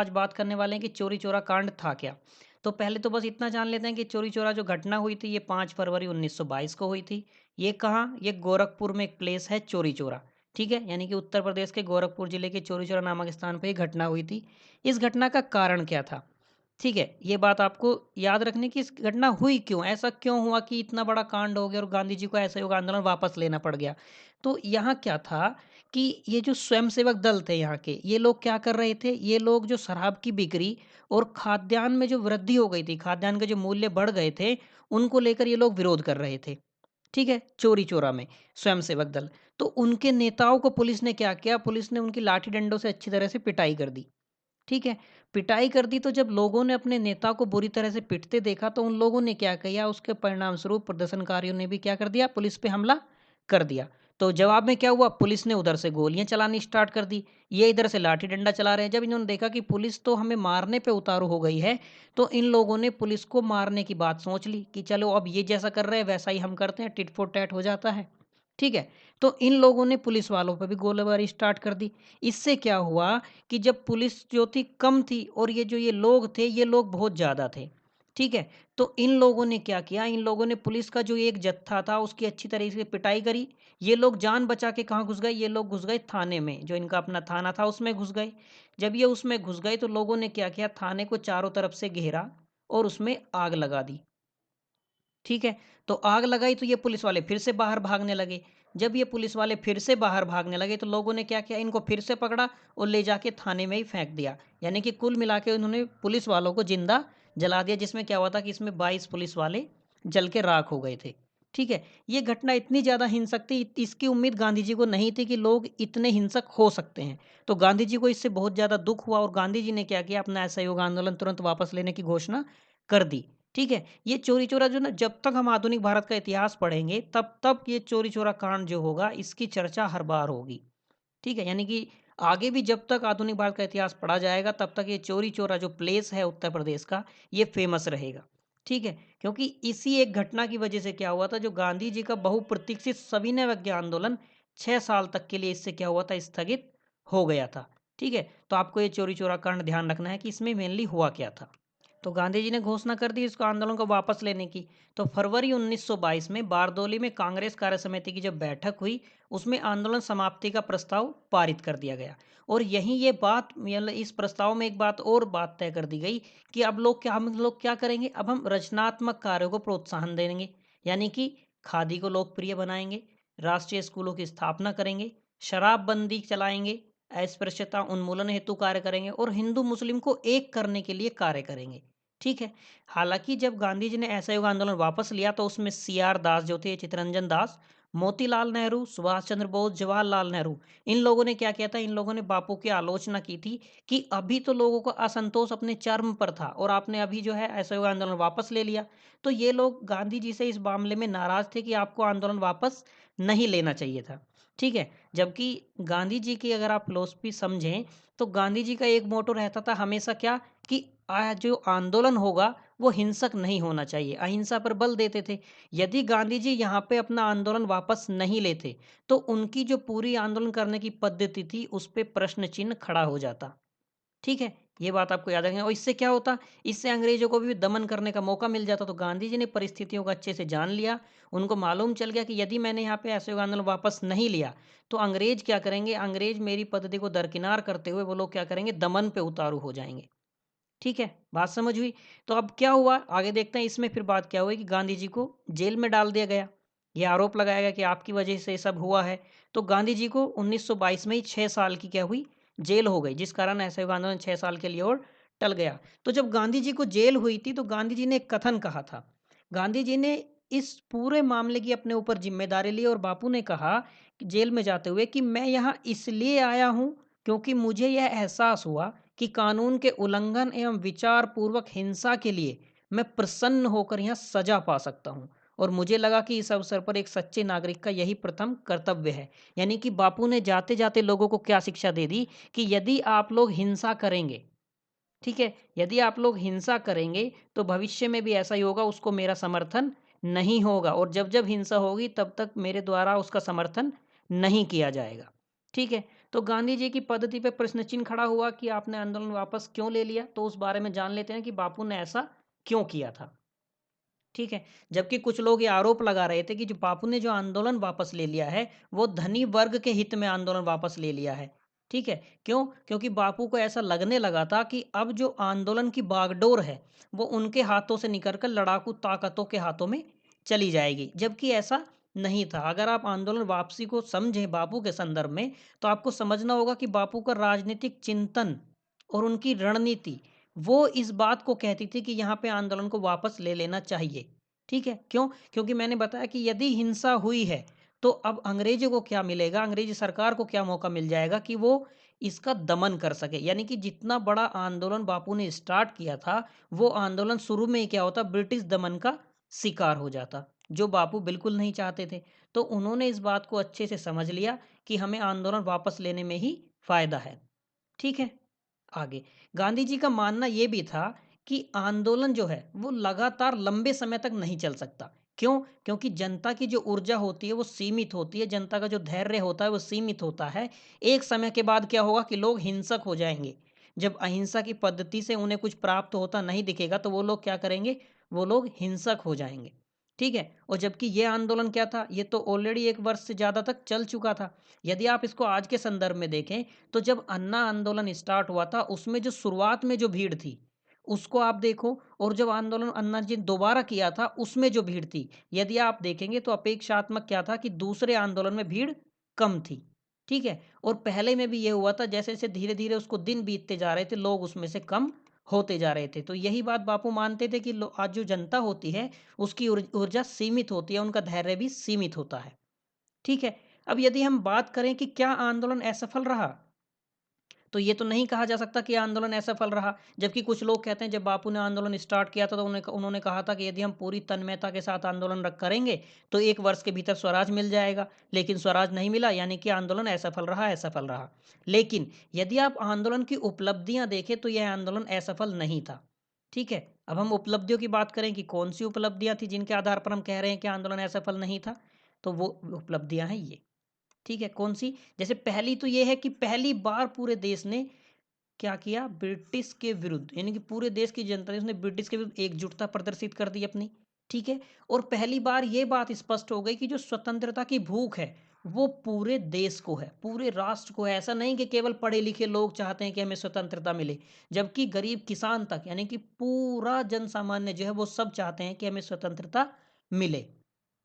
आज बात करने वाले हैं कि चौरी चौरा कांड था क्या। तो पहले तो बस इतना जान लेते हैं कि चौरी चौरा जो घटना हुई थी ये 5 फरवरी 1922 को हुई थी। ये कहाँ, ये गोरखपुर में एक प्लेस है चौरी चौरा। ठीक है, यानी कि उत्तर प्रदेश के गोरखपुर जिले के चौरी चौरा नामक स्थान पर ये घटना हुई थी। इस घटना का कारण क्या था, ठीक है, ये बात आपको याद रखने की। इस घटना हुई क्यों, ऐसा क्यों हुआ कि इतना बड़ा कांड हो गया और गांधी जी को असहयोग आंदोलन वापस लेना पड़ गया। तो यहाँ क्या था कि ये जो स्वयंसेवक दल थे यहाँ के, ये लोग क्या कर रहे थे, ये लोग जो शराब की बिक्री और खाद्यान्न में जो वृद्धि हो गई थी, खाद्यान्न के जो मूल्य बढ़ गए थे, उनको लेकर ये लोग विरोध कर रहे थे। ठीक है, चोरी चोरा में स्वयंसेवक दल। तो उनके नेताओं को पुलिस ने क्या किया, पुलिस ने उनकी लाठी डंडों से अच्छी तरह से पिटाई कर दी। ठीक है, पिटाई कर दी। तो जब लोगों ने अपने नेता को बुरी तरह से पिटते देखा तो उन लोगों ने क्या किया, उसके परिणाम स्वरूप प्रदर्शनकारियों ने भी क्या कर दिया, पुलिस पे हमला कर दिया। तो जवाब में क्या हुआ, पुलिस ने उधर से गोलियां चलानी स्टार्ट कर दी, ये इधर से लाठी डंडा चला रहे हैं। जब इन्होंने देखा कि पुलिस तो हमें मारने पे उतारू हो गई है, तो इन लोगों ने पुलिस को मारने की बात सोच ली कि चलो अब ये जैसा कर रहे हैं वैसा ही हम करते हैं, टिट फॉर टैट हो जाता है। ठीक है, तो इन लोगों ने पुलिस वालों पर भी गोलीबारी स्टार्ट कर दी। इससे क्या हुआ कि जब पुलिस जो थी कम थी और ये लोग थे, ये लोग बहुत ज़्यादा थे। ठीक है, तो इन लोगों ने क्या किया, इन लोगों ने पुलिस का जो एक जत्था था उसकी अच्छी तरीके से पिटाई करी। ये लोग जान बचा के कहाँ घुस गए, ये लोग घुस गए थाने में, जो इनका अपना थाना था उसमें घुस गए। जब ये उसमें घुस गए तो लोगों ने क्या किया, थाने को चारों तरफ से घेरा और उसमें आग लगा दी। ठीक है, तो आग लगाई तो ये पुलिस वाले फिर से बाहर भागने लगे। जब ये पुलिस वाले फिर से बाहर भागने लगे तो लोगों ने क्या किया, इनको फिर से पकड़ा और ले जाके थाने में ही फेंक दिया। यानी कि कुल मिला के उन्होंने पुलिस वालों को जिंदा जला दिया, जिसमें क्या हुआ था कि इसमें 22 पुलिस वाले जल के राख हो गए थे। ठीक है, ये घटना इतनी ज़्यादा हिंसक थी, इसकी उम्मीद गांधी जी को नहीं थी कि लोग इतने हिंसक हो सकते हैं। तो गांधी जी को इससे बहुत ज़्यादा दुख हुआ और गांधी जी ने क्या किया, अपना असहयोग आंदोलन तुरंत वापस लेने की घोषणा कर दी। ठीक है, ये चोरी चोरा जो ना, जब तक हम आधुनिक भारत का इतिहास पढ़ेंगे तब तक ये चोरी चोरा कांड जो होगा इसकी चर्चा हर बार होगी। ठीक है, यानी कि आगे भी जब तक आधुनिक भारत का इतिहास पढ़ा जाएगा तब तक ये चोरी चोरा जो प्लेस है उत्तर प्रदेश का, ये फेमस रहेगा। ठीक है, क्योंकि इसी एक घटना की वजह से क्या हुआ था, जो गांधी जी का बहुप्रतीक्षित सविनय अवज्ञा आंदोलन 6 साल तक के लिए इससे क्या हुआ था, स्थगित हो गया था। ठीक है, तो आपको ये चोरी चोरा कांड ध्यान रखना है कि इसमें मेनली हुआ क्या था। तो गांधी जी ने घोषणा कर दी इसको आंदोलन को वापस लेने की। तो फरवरी 1922 में बारदोली में कांग्रेस कार्य समिति की जब बैठक हुई, उसमें आंदोलन समाप्ति का प्रस्ताव पारित कर दिया गया। और यहीं ये बात, मतलब इस प्रस्ताव में एक बात और बात तय कर दी गई कि अब हम लोग क्या करेंगे, अब हम रचनात्मक कार्यों को प्रोत्साहन देंगे। यानी कि खादी को लोकप्रिय बनाएंगे, राष्ट्रीय स्कूलों की स्थापना करेंगे, शराबबंदी चलाएंगे, अस्पृश्यता उन्मूलन हेतु कार्य करेंगे और हिंदू मुस्लिम को एक करने के लिए कार्य करेंगे। ठीक है, हालांकि जब गांधी जी ने असहयोग आंदोलन वापस लिया तो उसमें CR दास जो थे, चित्तरंजन दास, मोतीलाल नेहरू, सुभाष चंद्र बोस, जवाहरलाल नेहरू, इन लोगों ने क्या किया था, इन लोगों ने बापू की आलोचना की थी कि अभी तो लोगों का असंतोष अपने चरम पर था और आपने अभी जो है असहयोग आंदोलन वापस ले लिया। तो ये लोग गांधी जी से इस मामले में नाराज थे कि आपको आंदोलन वापस नहीं लेना चाहिए था। ठीक है, जबकि गांधी जी की अगर आप फिलोसफी समझें तो गांधी जी का एक मोटो रहता था हमेशा क्या, कि जो आंदोलन होगा वो हिंसक नहीं होना चाहिए, अहिंसा पर बल देते थे। यदि गांधी जी यहाँ पे अपना आंदोलन वापस नहीं लेते तो उनकी जो पूरी आंदोलन करने की पद्धति थी उस पे प्रश्न चिन्ह खड़ा हो जाता। ठीक है, ये बात आपको याद रखना। और इससे क्या होता, इससे अंग्रेजों को भी दमन करने का मौका मिल जाता। तो गांधी जी ने परिस्थितियों को अच्छे से जान लिया, उनको मालूम चल गया कि यदि मैंने यहाँ पे असहयोग आंदोलन वापस नहीं लिया तो अंग्रेज क्या करेंगे, अंग्रेज मेरी पद्धति को दरकिनार करते हुए वो लोग क्या करेंगे, दमन पे उतारू हो जाएंगे। ठीक है, बात समझ हुई। तो अब क्या हुआ, आगे देखते हैं इसमें फिर बात क्या हुई कि गांधी जी को जेल में डाल दिया गया। ये आरोप लगाया गया कि आपकी वजह से ये सब हुआ है। तो गांधी जी को 1922 में ही 6 साल की क्या हुई, जेल हो गई, जिस कारण असहयोग आंदोलन 6 साल के लिए और टल गया। तो जब गांधी जी को जेल हुई थी तो गांधी जी ने एक कथन कहा था। गांधी जी ने इस पूरे मामले की अपने ऊपर जिम्मेदारी ली और बापू ने कहा कि जेल में जाते हुए कि मैं यहाँ इसलिए आया हूँ क्योंकि मुझे यह एहसास हुआ कि कानून के उल्लंघन एवं विचार पूर्वक हिंसा के लिए मैं प्रसन्न होकर यहाँ सजा पा सकता हूँ और मुझे लगा कि इस अवसर पर एक सच्चे नागरिक का यही प्रथम कर्तव्य है। यानी कि बापू ने जाते जाते लोगों को क्या शिक्षा दे दी कि यदि आप लोग हिंसा करेंगे, ठीक है, यदि आप लोग हिंसा करेंगे तो भविष्य में भी ऐसा ही होगा, उसको मेरा समर्थन नहीं होगा और जब जब हिंसा होगी तब तक मेरे द्वारा उसका समर्थन नहीं किया जाएगा। ठीक है, तो गांधी जी की पद्धति पे प्रश्न चिन्ह खड़ा हुआ कि आपने आंदोलन वापस क्यों ले लिया। तो उस बारे में जान लेते हैं कि बापू ने ऐसा क्यों किया था। ठीक है। जबकि कुछ लोग ये आरोप लगा रहे थे कि जो बापू ने जो आंदोलन वापस ले लिया है वो धनी वर्ग के हित में आंदोलन वापस ले लिया है। ठीक है। क्यों? क्योंकि बापू को ऐसा लगने लगा था कि अब जो आंदोलन की बागडोर है वो उनके हाथों से निकलकर लड़ाकू ताकतों के हाथों में चली जाएगी, जबकि ऐसा नहीं था। अगर आप आंदोलन वापसी को समझें बापू के संदर्भ में तो आपको समझना होगा कि बापू का राजनीतिक चिंतन और उनकी रणनीति वो इस बात को कहती थी कि यहाँ पे आंदोलन को वापस ले लेना चाहिए। ठीक है। क्यों? क्योंकि मैंने बताया कि यदि हिंसा हुई है तो अब अंग्रेजों को क्या मिलेगा, अंग्रेजी सरकार को क्या मौका मिल जाएगा कि वो इसका दमन कर सके। यानी कि जितना बड़ा आंदोलन बापू ने स्टार्ट किया था वो आंदोलन शुरू में ही क्या होता, ब्रिटिश दमन का शिकार हो जाता, जो बापू बिल्कुल नहीं चाहते थे। तो उन्होंने इस बात को अच्छे से समझ लिया कि हमें आंदोलन वापस लेने में ही फायदा है। ठीक है। आगे गांधी जी का मानना यह भी था कि आंदोलन जो है वो लगातार लंबे समय तक नहीं चल सकता। क्यों? क्योंकि जनता की जो ऊर्जा होती है वो सीमित होती है, जनता का जो धैर्य होता है वो सीमित होता है। एक समय के बाद क्या होगा कि लोग हिंसक हो जाएंगे। जब अहिंसा की पद्धति से उन्हें कुछ प्राप्त होता नहीं दिखेगा तो वो लोग क्या करेंगे, वो लोग हिंसक हो जाएंगे। ठीक है। और जबकि ये आंदोलन क्या था, ये तो ऑलरेडी 1 वर्ष से ज़्यादा तक चल चुका था। यदि आप इसको आज के संदर्भ में देखें तो जब अन्ना आंदोलन स्टार्ट हुआ था उसमें जो शुरुआत में जो भीड़ थी उसको आप देखो, और जब आंदोलन अन्ना जी ने दोबारा किया था उसमें जो भीड़ थी, यदि आप देखेंगे तो अपेक्षात्मक क्या था कि दूसरे आंदोलन में भीड़ कम थी। ठीक है। और पहले में भी ये हुआ था, जैसे जैसे धीरे धीरे उसको दिन बीतते जा रहे थे लोग उसमें से कम होते जा रहे थे। तो यही बात बापू मानते थे कि आज जो जनता होती है उसकी ऊर्जा सीमित होती है, उनका धैर्य भी सीमित होता है। ठीक है। अब यदि हम बात करें कि क्या आंदोलन असफल रहा, तो ये तो नहीं कहा जा सकता कि आंदोलन असफल रहा। जबकि कुछ लोग कहते हैं जब बापू ने आंदोलन स्टार्ट किया था तो उन्होंने कहा था कि यदि हम पूरी तन्मयता के साथ आंदोलन करेंगे तो 1 वर्ष के भीतर स्वराज मिल जाएगा, लेकिन स्वराज नहीं मिला, यानी कि आंदोलन असफल रहा, असफल रहा। लेकिन यदि आप आंदोलन की उपलब्धियां देखें तो यह आंदोलन असफल नहीं था। ठीक है। अब हम उपलब्धियों की बात करें कि कौन सी उपलब्धियां थी जिनके आधार पर हम कह रहे हैं कि आंदोलन असफल नहीं था, तो वो उपलब्धियां हैं ये। ठीक है। कौन सी? जैसे पहली तो ये है कि पहली बार पूरे देश ने क्या किया, ब्रिटिश के विरुद्ध, यानी कि पूरे देश की जनता ने उसने ब्रिटिश के विरुद्ध एकजुटता प्रदर्शित कर दी अपनी। ठीक है। और पहली बार ये बात स्पष्ट हो गई कि जो स्वतंत्रता की भूख है वो पूरे देश को है, पूरे राष्ट्र को है। ऐसा नहीं कि केवल पढ़े लिखे लोग चाहते हैं कि हमें स्वतंत्रता मिले, जबकि गरीब किसान तक, यानी कि पूरा जन सामान्य जो है वो सब चाहते हैं कि हमें स्वतंत्रता मिले।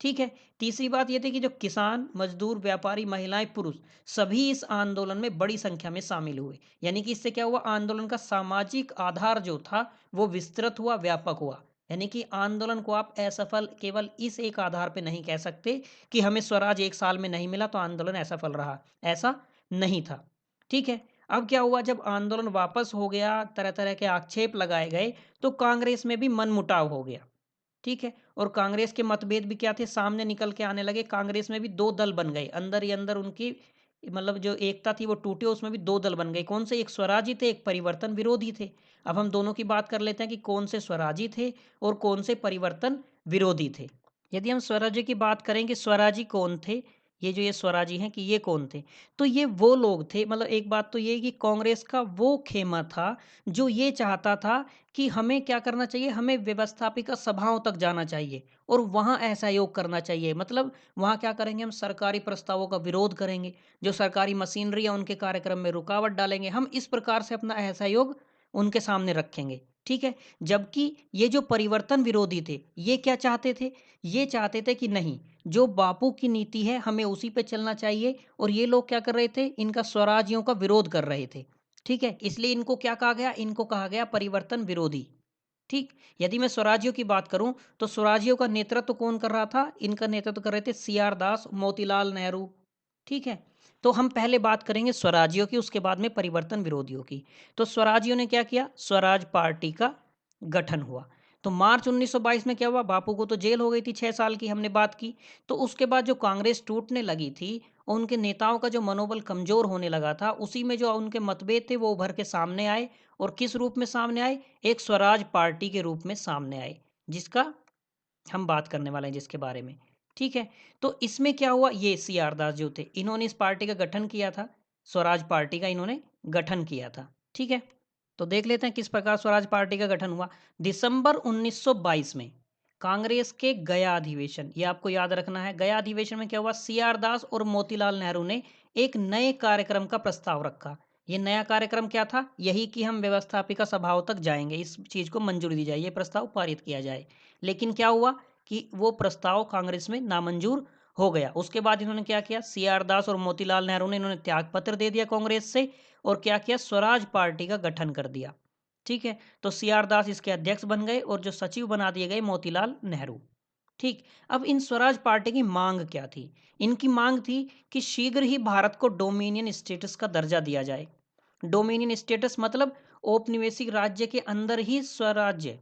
ठीक है। तीसरी बात यह थी कि जो किसान, मजदूर, व्यापारी, महिलाएं, पुरुष सभी इस आंदोलन में बड़ी संख्या में शामिल हुए। यानी कि इससे क्या हुआ, आंदोलन का सामाजिक आधार जो था वो विस्तृत हुआ, व्यापक हुआ। यानी कि आंदोलन को आप असफल केवल इस एक आधार पे नहीं कह सकते कि हमें स्वराज 1 साल में नहीं मिला तो आंदोलन असफल रहा, ऐसा नहीं था। ठीक है। अब क्या हुआ, जब आंदोलन वापस हो गया, तरह तरह के आक्षेप लगाए गए, तो कांग्रेस में भी मनमुटाव हो गया। ठीक है। और कांग्रेस के मतभेद भी क्या थे, सामने निकल के आने लगे। कांग्रेस में भी 2 दल बन गए, अंदर ही अंदर उनकी मतलब जो एकता थी वो टूटी, उसमें भी 2 दल बन गए। कौन से? एक स्वराजी थे, एक परिवर्तन विरोधी थे। अब हम दोनों की बात कर लेते हैं कि कौन से स्वराजी थे और कौन से परिवर्तन विरोधी थे। यदि हम स्वराज्य की बात करें कि स्वराजी कौन थे, ये स्वराजी हैं कि ये कौन थे, तो ये वो लोग थे, मतलब एक बात तो ये कि कांग्रेस का वो खेमा था जो ये चाहता था कि हमें क्या करना चाहिए, हमें व्यवस्थापिका सभाओं तक जाना चाहिए और वहाँ असहयोग करना चाहिए। मतलब वहाँ क्या करेंगे, हम सरकारी प्रस्तावों का विरोध करेंगे, जो सरकारी मशीनरी है उनके कार्यक्रम में रुकावट डालेंगे, हम इस प्रकार से अपना असहयोग उनके सामने रखेंगे। ठीक है। जबकि ये जो परिवर्तन विरोधी थे ये क्या चाहते थे, ये चाहते थे कि नहीं, जो बापू की नीति है हमें उसी पे चलना चाहिए। और ये लोग क्या कर रहे थे, इनका स्वराज्यों का विरोध कर रहे थे। ठीक है। इसलिए इनको क्या कहा गया, इनको कहा गया परिवर्तन विरोधी। ठीक। यदि मैं स्वराज्यों की बात करूं तो स्वराज्यों का नेतृत्व कौन कर रहा था, इनका नेतृत्व कर रहे थे सीआर दास, मोतीलाल नेहरू। ठीक है। तो हम पहले बात करेंगे स्वराज्यों की, उसके बाद में परिवर्तन विरोधियों की। तो स्वराज्यों ने क्या किया, स्वराज पार्टी का गठन हुआ। तो मार्च 1922 में क्या हुआ, बापू को तो जेल हो गई थी 6 साल की, हमने बात की। तो उसके बाद जो कांग्रेस टूटने लगी थी और उनके नेताओं का जो मनोबल कमजोर होने लगा था, उसी में जो उनके मतभेद थे वो उभर के सामने आए। और किस रूप में सामने आए, एक स्वराज पार्टी के रूप में सामने आए, जिसका हम बात करने वाले हैं, जिसके बारे में। ठीक है। तो इसमें क्या हुआ, ये सी आर दास जो थे इन्होंने इस पार्टी का गठन किया था। स्वराज पार्टी का इन्होंने गठन किया था। ठीक है, तो देख लेते हैं किस प्रकार स्वराज पार्टी का गठन हुआ। दिसंबर 1922 में कांग्रेस के गया अधिवेशन, ये आपको याद रखना है, गया अधिवेशन में क्या हुआ, सी आर दास और मोतीलाल नेहरू ने एक नए कार्यक्रम का प्रस्ताव रखा। ये नया कार्यक्रम क्या था, यही कि हम व्यवस्थापिका सभाओं तक जाएंगे, इस चीज को मंजूरी दी जाए, ये प्रस्ताव पारित किया जाए। लेकिन क्या हुआ कि वो प्रस्ताव कांग्रेस में नामंजूर हो गया। उसके बाद इन्होंने क्या किया, सी आर दास और मोतीलाल नेहरू ने इन्होंने त्याग पत्र दे दिया कांग्रेस से और क्या किया, स्वराज पार्टी का गठन कर दिया। ठीक है, तो सी आर दास इसके अध्यक्ष बन गए और जो सचिव बना दिए गए मोतीलाल नेहरू। ठीक, अब इन स्वराज पार्टी की मांग क्या थी, इनकी मांग थी कि शीघ्र ही भारत को डोमिनियन स्टेटस का दर्जा दिया जाए। डोमिनियन स्टेटस मतलब औपनिवेशिक राज्य के अंदर ही स्वराज्य,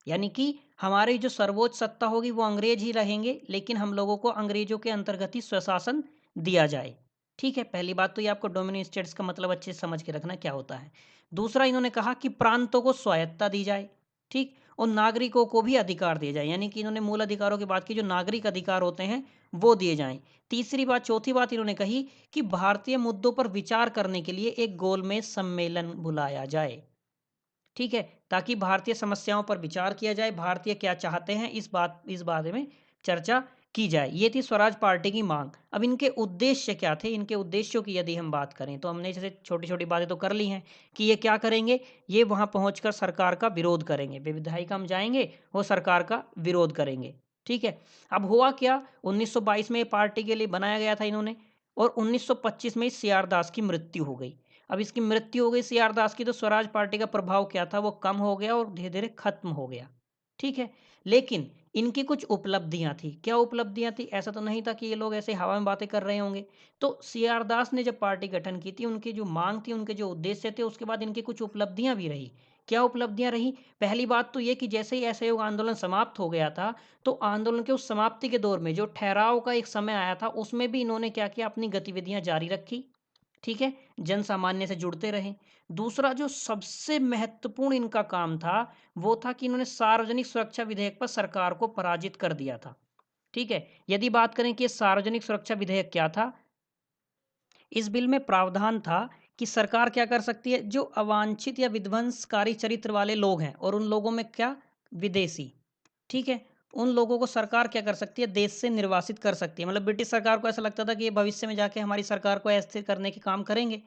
यानी कि हमारी जो सर्वोच्च सत्ता होगी वो अंग्रेज ही रहेंगे, लेकिन हम लोगों को अंग्रेजों के अंतर्गत ही स्वशासन दिया जाए। ठीक है, पहली बात तो ये आपको डोमिनियन स्टेट्स का मतलब अच्छे से समझ के रखना क्या होता है। दूसरा इन्होंने कहा कि प्रांतों को स्वायत्तता दी जाए। ठीक, और नागरिकों को भी अधिकार दिए जाए, यानी कि इन्होंने मूल अधिकारों की बात की, जो नागरिक अधिकार होते हैं वो दिए जाएं। तीसरी बात, चौथी बात इन्होंने कही कि भारतीय मुद्दों पर विचार करने के लिए एक गोलमेज सम्मेलन बुलाया जाए। ठीक है, ताकि भारतीय समस्याओं पर विचार किया जाए, भारतीय क्या चाहते हैं इस बारे में चर्चा की जाए। ये थी स्वराज पार्टी की मांग। अब इनके उद्देश्य क्या थे, इनके उद्देश्यों की यदि हम बात करें तो हमने जैसे छोटी छोटी बातें तो कर ली हैं कि ये क्या करेंगे, ये वहां पहुंचकर सरकार का विरोध करेंगे, विधायिका हम जाएंगे, वो सरकार का विरोध करेंगे। ठीक है, अब हुआ क्या, 1922 में पार्टी के लिए बनाया गया था इन्होंने, और 1925 में सीआर दास की मृत्यु हो गई। अब इसकी मृत्यु हो गई सीआर दास की, तो स्वराज पार्टी का प्रभाव क्या था वो कम हो गया और धीरे धीरे खत्म हो गया। ठीक है, लेकिन इनकी कुछ उपलब्धियां थी। क्या उपलब्धियां थी, ऐसा तो नहीं था कि ये लोग ऐसे हवा में बातें कर रहे होंगे। तो सीआर दास ने जब पार्टी गठन की थी, उनकी जो मांग थी, उनके जो उद्देश्य थे, उसके बाद इनकी कुछ उपलब्धियां भी रही। क्या उपलब्धियां रही, पहली बात तो ये कि जैसे ही असहयोग आंदोलन समाप्त हो गया था, तो आंदोलन के उस समाप्ति के दौर में जो ठहराव का एक समय आया था, उसमें भी इन्होंने क्या किया, अपनी गतिविधियां जारी रखी। ठीक है, जन सामान्य से जुड़ते रहे। दूसरा जो सबसे महत्वपूर्ण इनका काम था, वो था कि इन्होंने सार्वजनिक सुरक्षा विधेयक पर सरकार को पराजित कर दिया था। ठीक है, यदि बात करें कि सार्वजनिक सुरक्षा विधेयक क्या था, इस बिल में प्रावधान था कि सरकार क्या कर सकती है, जो अवांछित या विध्वंसकारी चरित्र वाले लोग हैं, और उन लोगों में क्या, विदेशी। ठीक है, उन लोगों को सरकार क्या कर सकती है, देश से निर्वासित कर सकती है। मतलब ब्रिटिश सरकार को ऐसा लगता था कि ये भविष्य में जाके हमारी सरकार को अस्थिर करने के काम करेंगे।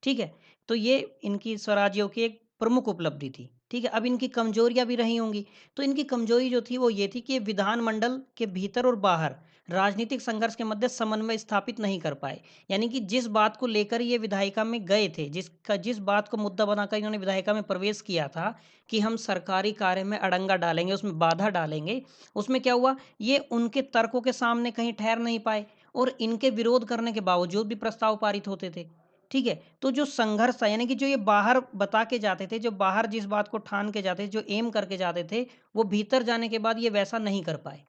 ठीक है, तो ये इनकी स्वराज्यों की एक प्रमुख उपलब्धि थी। ठीक है, अब इनकी कमजोरियां भी रही होंगी। तो इनकी कमजोरी जो थी वो ये थी कि ये विधानमंडल के भीतर और बाहर राजनीतिक संघर्ष के मध्य समन्वय स्थापित नहीं कर पाए। यानी कि जिस बात को लेकर ये विधायिका में गए थे, जिस बात को मुद्दा बनाकर इन्होंने विधायिका में प्रवेश किया था कि हम सरकारी कार्य में अड़ंगा डालेंगे, उसमें बाधा डालेंगे, उसमें क्या हुआ, ये उनके तर्कों के सामने कहीं ठहर नहीं पाए और इनके विरोध करने के बावजूद भी प्रस्ताव पारित होते थे। ठीक है, तो जो संघर्ष था, यानी कि जो ये बाहर बता के जाते थे, जो बाहर जिस बात को ठान के जाते थे, जो एम करके जाते थे, वो भीतर जाने के बाद ये वैसा नहीं कर पाए।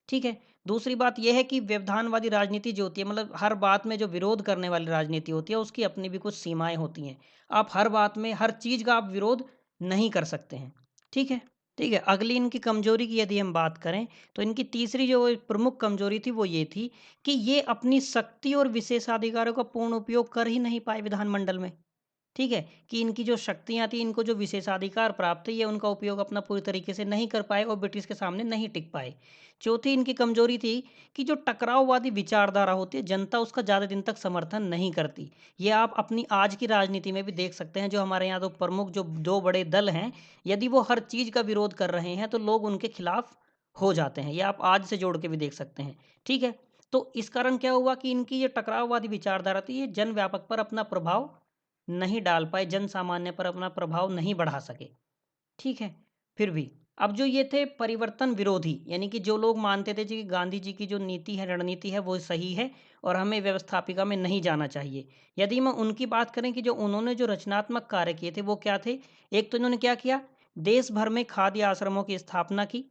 ठीक है, दूसरी बात यह है कि व्यवधानवादी राजनीति जो होती है, मतलब हर बात में जो विरोध करने वाली राजनीति होती है, उसकी अपनी भी कुछ सीमाएं होती हैं। आप हर बात में हर चीज का आप विरोध नहीं कर सकते हैं। ठीक है, ठीक है, अगली इनकी कमजोरी की यदि हम बात करें, तो इनकी तीसरी जो प्रमुख कमजोरी थी वो ये थी कि ये अपनी शक्ति और विशेषाधिकारों का पूर्ण उपयोग कर ही नहीं पाए विधानमंडल में। ठीक है, कि इनकी जो शक्तियाँ थी, इनको जो विशेषाधिकार प्राप्त थे, ये उनका उपयोग अपना पूरी तरीके से नहीं कर पाए और ब्रिटिश के सामने नहीं टिक पाए। चौथी इनकी कमजोरी थी कि जो टकराववादी विचारधारा होती है, जनता उसका ज़्यादा दिन तक समर्थन नहीं करती। ये आप अपनी आज की राजनीति में भी देख सकते हैं, जो हमारे यहाँ तो प्रमुख जो दो बड़े दल हैं, यदि वो हर चीज़ का विरोध कर रहे हैं तो लोग उनके खिलाफ हो जाते हैं। ये आप आज से जोड़ के भी देख सकते हैं। ठीक है, तो इस कारण क्या हुआ कि इनकी ये टकराववादी विचारधारा थी, ये जन व्यापक पर अपना प्रभाव नहीं डाल पाए, जन सामान्य पर अपना प्रभाव नहीं बढ़ा सके। ठीक है, फिर भी अब जो ये थे परिवर्तन विरोधी, यानी कि जो लोग मानते थे कि गांधी जी की जो नीति है, रणनीति है, वो सही है और हमें व्यवस्थापिका में नहीं जाना चाहिए। यदि मैं उनकी बात करें कि जो उन्होंने जो रचनात्मक कार्य किए थे वो क्या थे, एक तो इन्होंने क्या किया, देश भर में खाद्य आश्रमों की स्थापना की।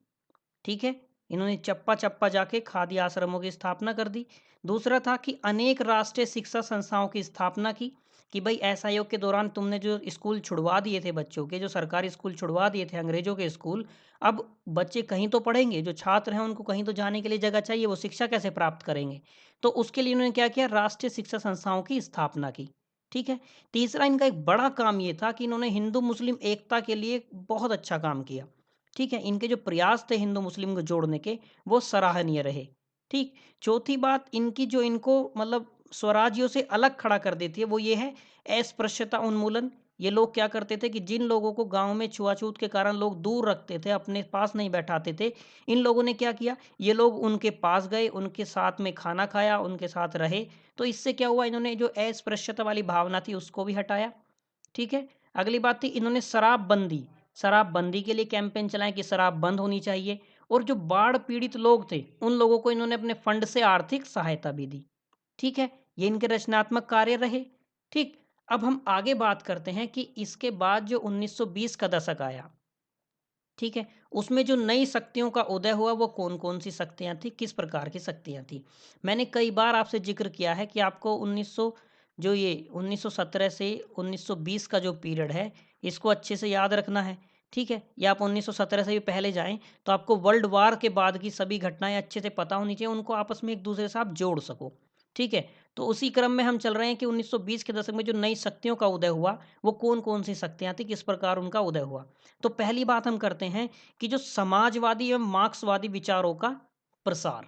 ठीक है, इन्होंने चप्पा चप्पा जाके खाद्य आश्रमों की स्थापना कर दी। दूसरा था कि अनेक राष्ट्रीय शिक्षा संस्थाओं की स्थापना की, कि भाई असहयोग के दौरान तुमने जो स्कूल छुड़वा दिए थे बच्चों के, जो सरकारी स्कूल छुड़वा दिए थे अंग्रेजों के स्कूल, अब बच्चे कहीं तो पढ़ेंगे, जो छात्र हैं उनको कहीं तो जाने के लिए जगह चाहिए, वो शिक्षा कैसे प्राप्त करेंगे। तो उसके लिए उन्होंने क्या किया, राष्ट्रीय शिक्षा संस्थाओं की स्थापना की। ठीक है। तीसरा इनका एक बड़ा काम ये था कि इन्होंने हिंदू मुस्लिम एकता के लिए बहुत अच्छा काम किया। ठीक है, इनके जो प्रयास थे हिंदू मुस्लिम को जोड़ने के वो सराहनीय रहे। ठीक। चौथी बात इनकी जो इनको मतलब स्वराज्यों से अलग खड़ा कर देती है वो ये है अस्पृश्यता उन्मूलन। ये लोग क्या करते थे कि जिन लोगों को गांव में छुआछूत के कारण लोग दूर रखते थे, अपने पास नहीं बैठाते थे, इन लोगों ने क्या किया, ये लोग उनके पास गए, उनके साथ में खाना खाया, उनके साथ रहे। तो इससे क्या हुआ, इन्होंने जो अस्पृश्यता वाली भावना थी उसको भी हटाया। ठीक है। अगली बात थी इन्होंने शराबबंदी के लिए कैंपेन चलाए कि शराब बंद होनी चाहिए। और जो बाढ़ पीड़ित लोग थे उन लोगों को इन्होंने अपने फंड से आर्थिक सहायता भी दी। ठीक है, ये इनके रचनात्मक कार्य रहे। ठीक। अब हम आगे बात करते हैं कि इसके बाद जो 1920 का दशक आया, ठीक है, उसमें जो नई शक्तियों का उदय हुआ वो कौन कौन सी शक्तियां थी, किस प्रकार की शक्तियां थी। मैंने कई बार आपसे जिक्र किया है कि आपको 1900 जो ये 1917 से 1920 का जो पीरियड है इसको अच्छे से याद रखना है। ठीक है, या आप 1917 से भी पहले जाएं तो आपको वर्ल्ड वार के बाद की सभी घटनाएं अच्छे से पता होनी चाहिए, उनको आपस में एक दूसरे से आप जोड़ सको। ठीक है, तो उसी क्रम में हम चल रहे हैं कि 1920 के दशक में जो नई शक्तियों का उदय हुआ वो कौन कौन सी शक्तियां थी, किस प्रकार उनका उदय हुआ। तो पहली बात हम करते हैं कि जो समाजवादी एवं मार्क्सवादी विचारों का प्रसार।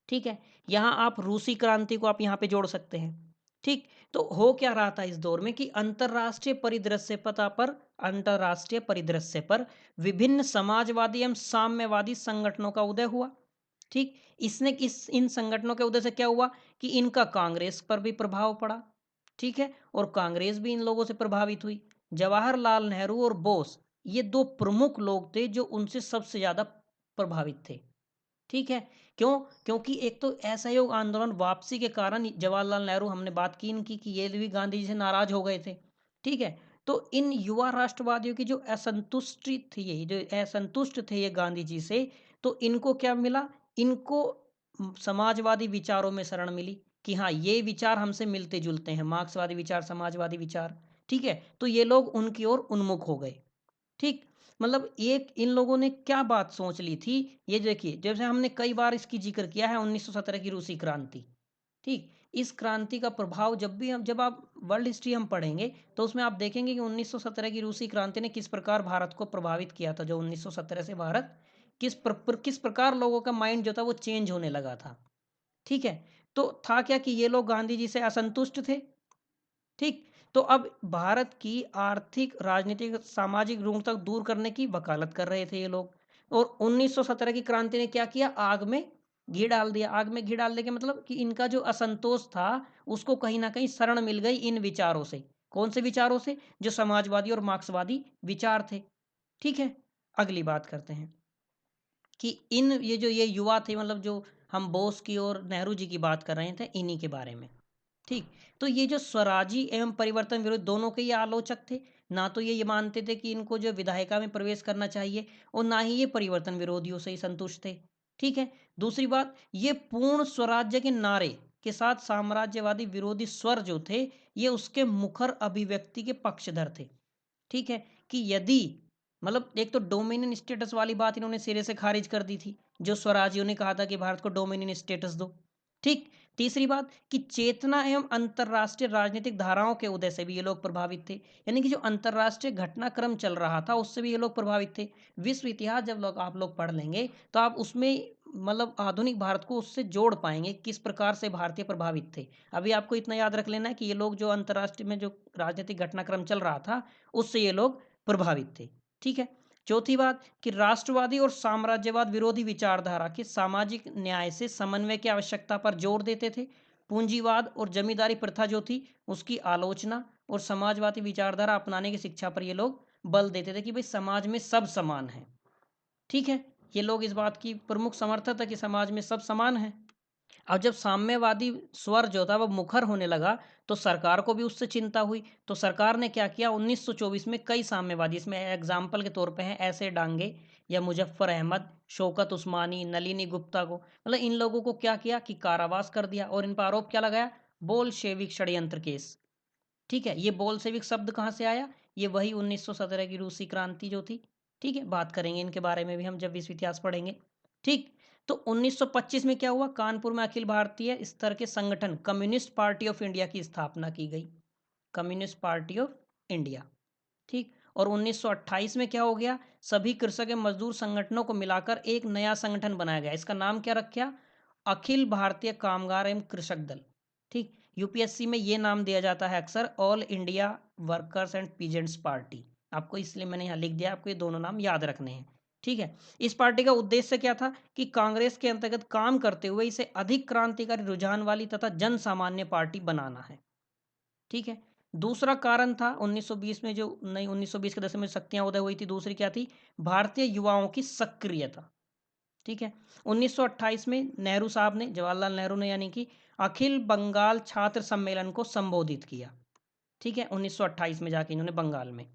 ठीक है, यहां आप रूसी क्रांति को आप यहां पे जोड़ सकते हैं। ठीक। तो हो क्या रहा था इस दौर में कि अंतरराष्ट्रीय परिदृश्य पर विभिन्न समाजवादी एवं साम्यवादी संगठनों का उदय हुआ। ठीक। इसने इन संगठनों के उदय से क्या हुआ कि इनका कांग्रेस पर भी प्रभाव पड़ा। ठीक है, और कांग्रेस भी इन लोगों से प्रभावित हुई। जवाहरलाल नेहरू और बोस ये दो प्रमुख लोग थे जो उनसे सबसे ज्यादा प्रभावित थे। ठीक है। क्यों? क्योंकि एक तो असहयोग आंदोलन वापसी के कारण जवाहरलाल नेहरू, हमने बात की इनकी कि ये भी गांधी जी से नाराज हो गए थे। ठीक है, तो इन युवा राष्ट्रवादियों की जो असंतुष्टि थी, ये जो असंतुष्ट थे ये गांधी जी से, तो इनको क्या मिला, इनको समाजवादी विचारों में शरण मिली कि हाँ ये विचार हमसे मिलते जुलते हैं, मार्क्सवादी विचार, समाजवादी विचार। ठीक है, तो ये लोग उनकी ओर उन्मुख हो गए। ठीक। मतलब एक इन लोगों ने क्या बात सोच ली थी, ये देखिए, जैसे हमने कई बार इसकी जिक्र किया है 1917 की रूसी क्रांति। ठीक। इस क्रांति का प्रभाव जब आप वर्ल्ड हिस्ट्री हम पढ़ेंगे तो उसमें आप देखेंगे कि 1917 की रूसी क्रांति ने किस प्रकार भारत को प्रभावित किया था। जो 1917 से भारत किस प्रकार लोगों का माइंड जो था वो चेंज होने लगा था। ठीक है, तो था क्या कि ये लोग गांधी जी से असंतुष्ट थे। ठीक। तो अब भारत की आर्थिक, राजनीतिक, सामाजिक रूढ़ तक दूर करने की वकालत कर रहे थे ये लोग। और 1917 की क्रांति ने क्या किया, आग में घी डाल दिया। आग में घी डालने के मतलब कि इनका जो असंतोष था उसको कहीं ना कहीं शरण मिल गई इन विचारों से। कौन से विचारों से? जो समाजवादी और मार्क्सवादी विचार थे। ठीक है, अगली बात करते हैं कि इन ये युवा थे, मतलब जो हम बोस की और नेहरू जी की बात कर रहे थे, इन्हीं के बारे में। ठीक। तो ये जो स्वराजी एवं परिवर्तन विरोध दोनों के ये आलोचक थे। ना तो ये मानते थे कि इनको जो विधायिका में प्रवेश करना चाहिए, और ना ही ये परिवर्तन विरोधियों से ही संतुष्ट थे। ठीक है। दूसरी बात, ये पूर्ण स्वराज्य के नारे के साथ साम्राज्यवादी विरोधी स्वर जो थे ये उसके मुखर अभिव्यक्ति के पक्षधर थे। ठीक है, कि यदि मतलब एक तो डोमिनियन स्टेटस वाली बात इन्होंने सिरे से खारिज कर दी थी, जो स्वराजियों ने कहा था कि भारत को डोमिनियन स्टेटस दो। ठीक। तीसरी बात कि चेतना एवं अंतरराष्ट्रीय राजनीतिक धाराओं के उदय से भी ये लोग प्रभावित थे। यानी कि जो अंतरराष्ट्रीय घटनाक्रम चल रहा था उससे भी ये लोग प्रभावित थे। विश्व इतिहास जब आप लोग पढ़ लेंगे तो आप उसमें मतलब आधुनिक भारत को उससे जोड़ पाएंगे किस प्रकार से भारतीय प्रभावित थे। अभी आपको इतना याद रख लेना है कि ये लोग जो अंतरराष्ट्रीय में जो राजनीतिक घटनाक्रम चल रहा था उससे ये लोग प्रभावित थे। ठीक है। चौथी बात कि राष्ट्रवादी और साम्राज्यवाद विरोधी विचारधारा के सामाजिक न्याय से समन्वय की आवश्यकता पर जोर देते थे। पूंजीवाद और जमींदारी प्रथा जो थी उसकी आलोचना और समाजवादी विचारधारा अपनाने की शिक्षा पर ये लोग बल देते थे कि भाई समाज में सब समान है। ठीक है, ये लोग इस बात की प्रमुख समर्थक था कि समाज में सब समान है। अब जब साम्यवादी स्वर जो था वह मुखर होने लगा तो सरकार को भी उससे चिंता हुई। तो सरकार ने क्या किया, 1924 में कई साम्यवादी, इसमें एग्जाम्पल के तौर पे हैं ऐसे डांगे या मुजफ्फर अहमद, शौकत उस्मानी, नलिनी गुप्ता को, मतलब इन लोगों को क्या किया कि कारावास कर दिया और इन पर आरोप क्या लगाया, बोल्शेविक षड्यंत्र केस। ठीक है, ये बोल्शेविक शब्द कहाँ से आया, ये वही 1917 की रूसी क्रांति जो थी। ठीक है, बात करेंगे इनके बारे में भी हम जब विश्व इतिहास पढ़ेंगे। ठीक। तो 1925 में क्या हुआ, कानपुर में अखिल भारतीय स्तर के संगठन कम्युनिस्ट पार्टी ऑफ इंडिया की स्थापना की गई। Communist party of India. ठीक। और 1928 में क्या हो गया, सभी कृषक एवं मजदूर संगठनों को मिलाकर एक नया संगठन बनाया गया। इसका नाम क्या रखा, अखिल भारतीय कामगार एवं कृषक दल। ठीक। यूपीएससी में ये नाम दिया जाता है अक्सर, all India workers and peasants party. आपको इसलिए मैंने यहाँ लिख दिया, आपको ये दोनों नाम याद रखने हैं। ठीक है। इस पार्टी का उद्देश्य क्या था कि कांग्रेस के अंतर्गत काम करते हुए इसे अधिक क्रांतिकारी रुझान वाली तथा जन सामान्य पार्टी बनाना है। ठीक है। दूसरा कारण था 1920 में, जो नई 1920 के दशक में शक्तियां उदय हुई थी, दूसरी क्या थी, भारतीय युवाओं की सक्रियता। ठीक है। 1928 में नेहरू साहब ने, जवाहरलाल नेहरू ने, यानी कि अखिल बंगाल छात्र सम्मेलन को संबोधित किया। ठीक है। 1928 में जाके इन्होंने बंगाल में,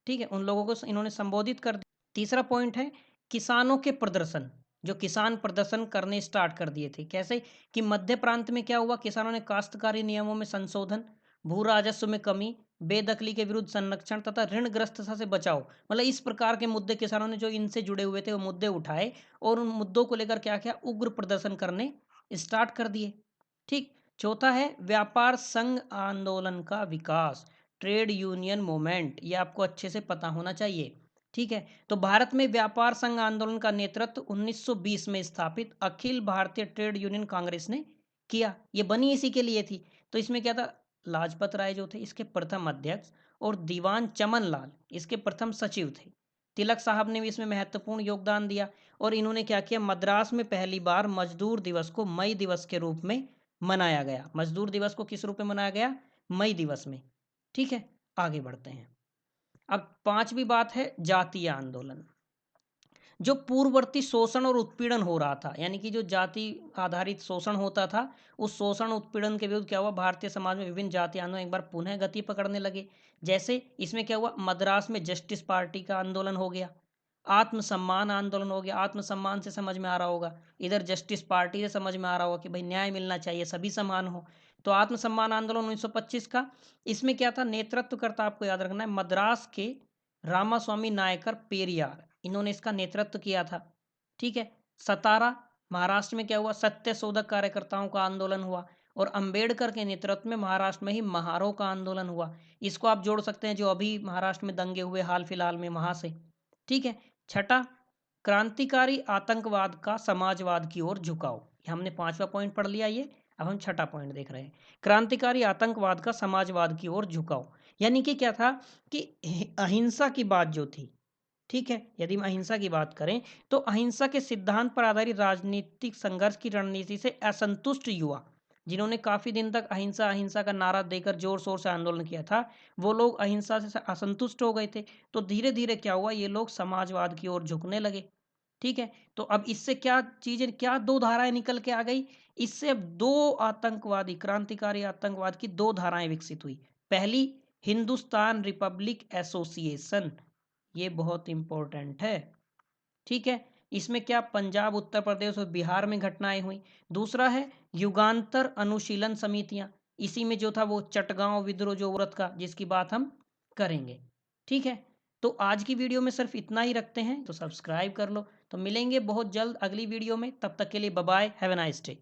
ठीक है, उन लोगों को इन्होंने संबोधित कर दिया। तीसरा पॉइंट है किसानों के प्रदर्शन, जो किसान प्रदर्शन करने स्टार्ट कर दिए थे। कैसे कि मध्य प्रांत में क्या हुआ, किसानों ने काश्तकारी नियमों में संशोधन, भू राजस्व में कमी, बेदखली के विरुद्ध संरक्षण तथा ऋणग्रस्तता से बचाव, मतलब इस प्रकार के मुद्दे किसानों ने जो इनसे जुड़े हुए थे वो मुद्दे उठाए और उन मुद्दों को लेकर क्या क्या उग्र प्रदर्शन करने स्टार्ट कर दिए। ठीक। चौथा है व्यापार संघ आंदोलन का विकास, ट्रेड यूनियन मूवमेंट, ये आपको अच्छे से पता होना चाहिए। ठीक है। तो भारत में व्यापार संघ आंदोलन का नेतृत्व 1920 में स्थापित अखिल भारतीय ट्रेड यूनियन कांग्रेस ने किया। ये बनी इसी के लिए थी। तो इसमें क्या था, लाजपत राय जो थे इसके प्रथम अध्यक्ष और दीवान चमन लाल इसके प्रथम सचिव थे। तिलक साहब ने भी इसमें महत्वपूर्ण योगदान दिया और इन्होंने क्या किया, मद्रास में पहली बार मजदूर दिवस को मई दिवस के रूप में मनाया गया। मजदूर दिवस को किस रूप में मनाया गया, मई दिवस में। ठीक है। आगे बढ़ते हैं। अब पांचवी बात है जातीय आंदोलन। जो पूर्ववर्ती शोषण और उत्पीड़न हो रहा था, यानी कि जो जाति आधारित शोषण होता था, उस शोषण उत्पीड़न के विरुद्ध क्या हुआ, भारतीय समाज में विभिन्न जातीय आंदोलन एक बार पुनः गति पकड़ने लगे। जैसे इसमें क्या हुआ, मद्रास में जस्टिस पार्टी का आंदोलन हो गया, आत्मसम्मान आंदोलन हो गया। आत्मसम्मान से समझ में आ रहा होगा, इधर जस्टिस पार्टी से समझ में आ रहा होगा कि भाई न्याय मिलना चाहिए, सभी समान हो। तो आत्मसम्मान आंदोलन 1925 का, इसमें क्या था, नेतृत्व करता आपको याद रखना है मद्रास के रामास्वामी नायकर पेरियार, इन्होंने इसका नेतृत्व किया था। ठीक है। सतारा महाराष्ट्र में क्या हुआ, सत्य शोधक कार्यकर्ताओं का आंदोलन हुआ और अंबेडकर के नेतृत्व में महाराष्ट्र में ही महारों का आंदोलन हुआ। इसको आप जोड़ सकते हैं जो अभी महाराष्ट्र में दंगे हुए हाल फिलहाल में, वहां से। ठीक है। छठा, क्रांतिकारी आतंकवाद का समाजवाद की ओर झुकाव। हमने पांचवा पॉइंट पढ़ लिया ये, अब हम छठा पॉइंट देख रहे हैं, क्रांतिकारी आतंकवाद का समाजवाद की ओर झुकाव। यानी कि क्या था कि अहिंसा की बात जो थी, ठीक है, यदि हम अहिंसा की बात करें तो अहिंसा के सिद्धांत पर आधारित राजनीतिक संघर्ष की रणनीति से असंतुष्ट युवा, जिन्होंने काफी दिन तक अहिंसा अहिंसा का नारा देकर जोर शोर से आंदोलन किया था, वो लोग अहिंसा से असंतुष्ट हो गए थे। तो धीरे धीरे क्या हुआ, ये लोग समाजवाद की ओर झुकने लगे। ठीक है। तो अब इससे क्या चीजें, क्या दो धाराएं निकल के आ गई, इससे अब दो आतंकवादी, क्रांतिकारी आतंकवाद की दो धाराएं विकसित हुई। पहली, हिंदुस्तान रिपब्लिक एसोसिएशन, ये बहुत इंपॉर्टेंट है। ठीक है। इसमें क्या पंजाब, उत्तर प्रदेश और बिहार में घटनाएं हुई। दूसरा है युगांतर अनुशीलन समितियां, इसी में जो था वो चटगांव विद्रोह जो औरत का, जिसकी बात हम करेंगे। ठीक है। तो आज की वीडियो में सिर्फ इतना ही रखते हैं, तो सब्सक्राइब कर लो। तो मिलेंगे बहुत जल्द अगली वीडियो में, तब तक के लिए bye bye, have a nice day.